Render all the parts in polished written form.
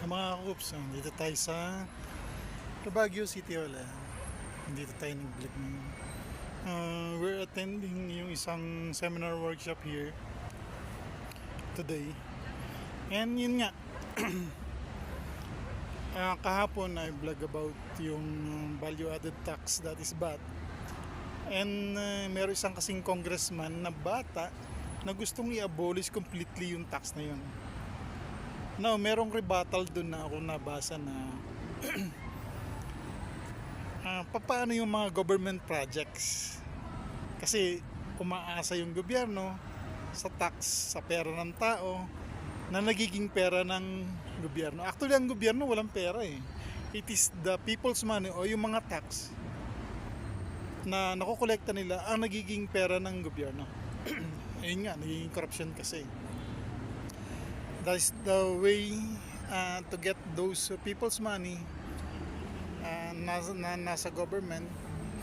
Mga Koops, dito tayo sa Baguio City Hall. Dito tayo nag-vlog ng we're attending yung isang seminar workshop here today. And yun nga, kahapon I vlog about yung value added tax, that is VAT. And meron isang kasing congressman na bata na gustong i-abolish completely yung tax na yun. Now, merong rebuttal dun na ako nabasa na paano yung mga government projects. Kasi umaasa yung gobyerno sa tax, sa pera ng tao na nagiging pera ng gobyerno. Actually, ang gobyerno walang pera eh. It is the people's money o yung mga tax na nakokolekta nila ang nagiging pera ng gobyerno. Ayun nga, nagiging corruption kasi. That is the way to get those people's money nasa government.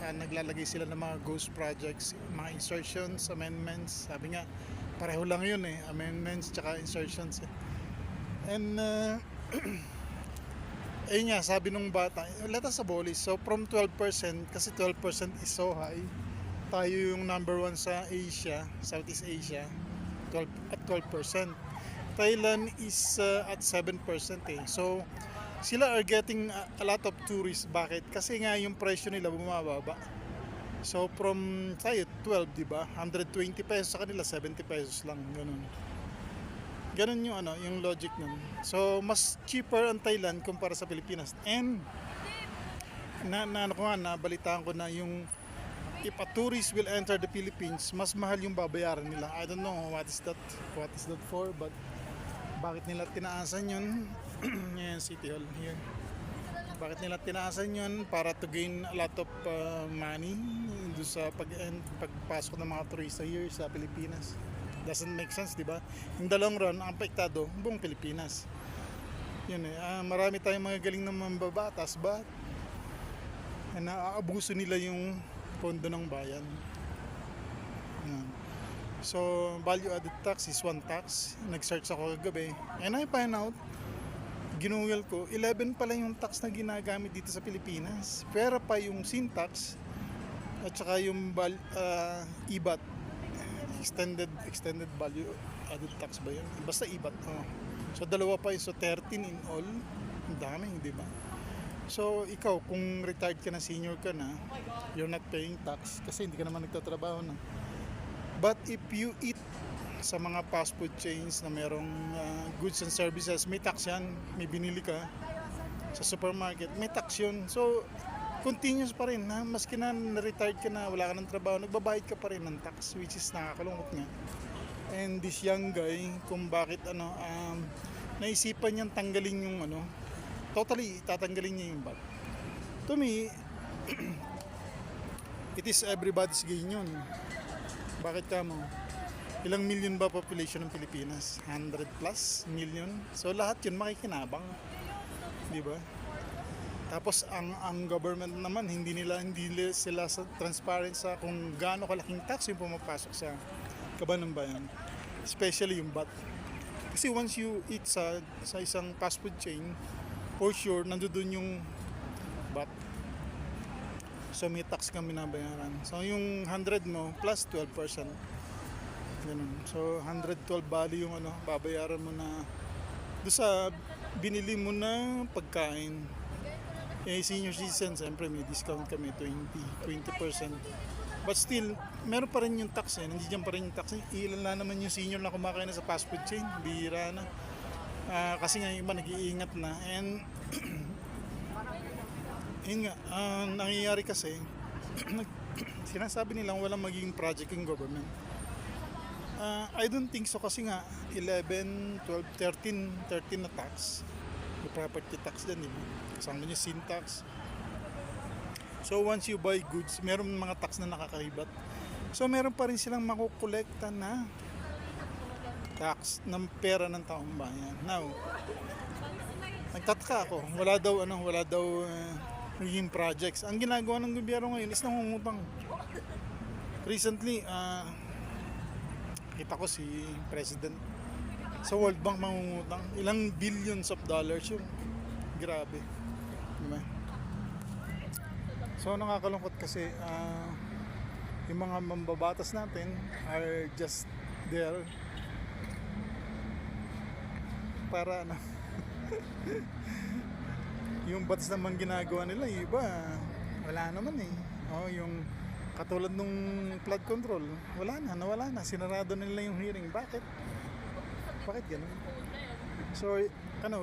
Naglalagay sila ng mga ghost projects, mga insertions, amendments. Sabi nga, pareho lang yun eh, amendments tsaka insertions eh. And ayun nga, sabi nung bata, let us abolish. So from 12%, kasi 12% is so high, tayo yung number 1 sa Asia, Southeast Asia, 12%. Thailand is at 7% eh. So, sila are getting a lot of tourists. Bakit? Kasi nga yung presyo nila bumababa. So, from tayo 12, di ba? 120 pesos sa kanila, 70 pesos lang. Ganun. Ganun yung yung logic nun. So, mas cheaper ang Thailand kumpara sa Pilipinas. And nabalitaan ko na yung if a tourist will enter the Philippines, mas mahal yung babayaran nila. I don't know what is that for, but bakit nila tinaasan yun? Yan, City Hall here. Bakit nila tinaasan yun? Para to gain a lot of money doon sa pagpasok ng mga turista here sa Pilipinas. Doesn't make sense, di ba? Yung dalawang run, ang apektado, buong Pilipinas. Yun eh, marami tayong mga galing na mambabatas, but naaabuso nila yung pondo ng bayan. Yan. So, value added tax is one tax. Nag-search ako kagabi. And I find out, ginugol ko, 11 pala yung tax na ginagamit dito sa Pilipinas. Pero pa yung sin tax at saka yung IBAT, extended value added tax ba yun? Basta IBAT. So, dalawa pa yun. So, 13 in all. Ang dami, di ba? So, ikaw, kung retired ka na, senior ka na, you're not paying tax kasi hindi ka naman nagtatrabaho na. But if you eat sa mga fast food chains na merong goods and services, may tax yan. May binili ka sa supermarket, may tax yun. So, continuous pa rin. Maski na retired ka na, wala ka ng trabaho, nagbabayad ka pa rin ng tax, which is nakakalungkot nga. And this young guy, kung bakit naisipan niyang tanggalin yung totally tatanggalin niya yung VAT. To me, it is everybody's gain yun. Bakit ka mo? Ilang million ba population ng Pilipinas? 100 plus million? So lahat yun makikinabang. Di ba? Tapos ang government naman hindi sila transparent sa kung gaano kalaking tax yung pumapasok sa kaban ng bayan. Especially yung VAT. Kasi once you eat sa isang fast food chain, for sure nandoon yung VAT. So may tax kang binabayaran. So yung 100 mo plus 12%. Ganun. So 112 bali yung babayaran mo na doon sa binili mo na pagkain. Eh senior citizen, siyempre may discount kami 20%. But still, meron pa rin yung tax eh. Nandiyan pa rin yung tax eh. Ilan lang naman yung senior na kumakain na sa fast food chain. Bihira na. Kasi nga yung iba nag-iingat na. And yun nga, nangyayari kasi sinasabi nilang walang magiging project yung government. I don't think so kasi nga 11, 12, 13 na tax. Yung property tax din, diba? Kasama nyo sin tax. So once you buy goods, meron mga tax na nakakaribat. So meron pa rin silang makukolekta na tax ng pera ng taong bayan. Now, nagtataka ako, wala daw naging projects. Ang ginagawa ng gobyerno ngayon is nangungutang. Recently, kita ko si Sa World Bank mangungutang. Ilang billions of dollars yung grabe. Diba? So nakakalungkot kasi yung mga mambabatas natin are just there para ano yung batas naman ginagawa nila yung iba wala naman eh. Oh, yung katulad nung flood control nawala na, sinarado nila yung hearing. Bakit ganun? So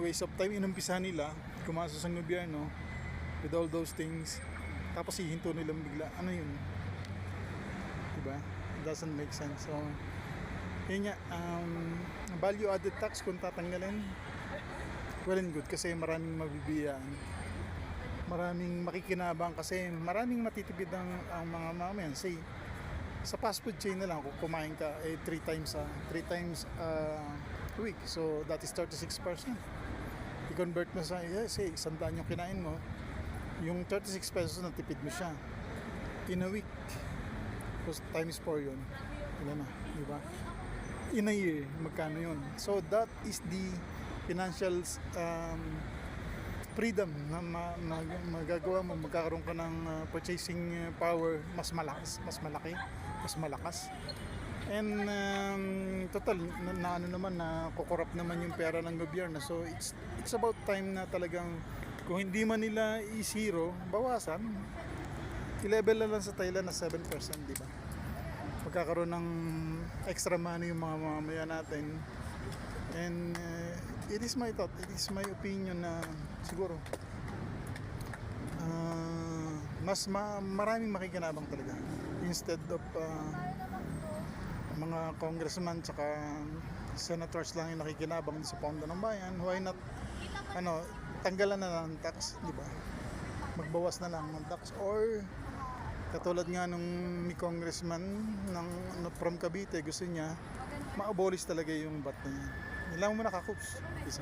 waste of time. Inumpisa nila kumasos ang gobyerno with all those things, tapos hihinto nilang bigla. Ano yun, diba? It doesn't make sense. So yun nga, value added tax kung tatanggalin, well and good, kasi maraming mabibiyaan, maraming makikinabang, kasi maraming matitipid ang mga mamayan. Say sa fast food chain na lang, kung kumain ka 3 times a week, so that is 36%. I-convert mo sa say 100 yung kinain mo, yung 36 pesos na tipid mo siya in a week, so times 4 yun, ilan na, di ba? In a year, magkano yun? So that is the financial freedom na magagawa mo. Magkakaroon ka ng purchasing power mas malakas. And total na ano naman, na kukurap naman yung pera ng gobyerno. So it's about time na talagang, kung hindi man nila i-zero, bawasan. I-level na lang sa Thailand na 7%, di ba? Magkakaroon ng extra money yung mga mamamayan natin. And it is my thought, it is my opinion na siguro maraming makikinabang talaga, instead of mga congressman tsaka senators lang yung nakikinabang sa pondo ng bayan. Why not tanggalan na lang ng tax, di ba? Magbawas na lang ng tax, or katulad nga nung ni congressman from Cavite, gusto niya ma-abolish talaga yung VAT na yan. Ilang mo nakakups. Isa.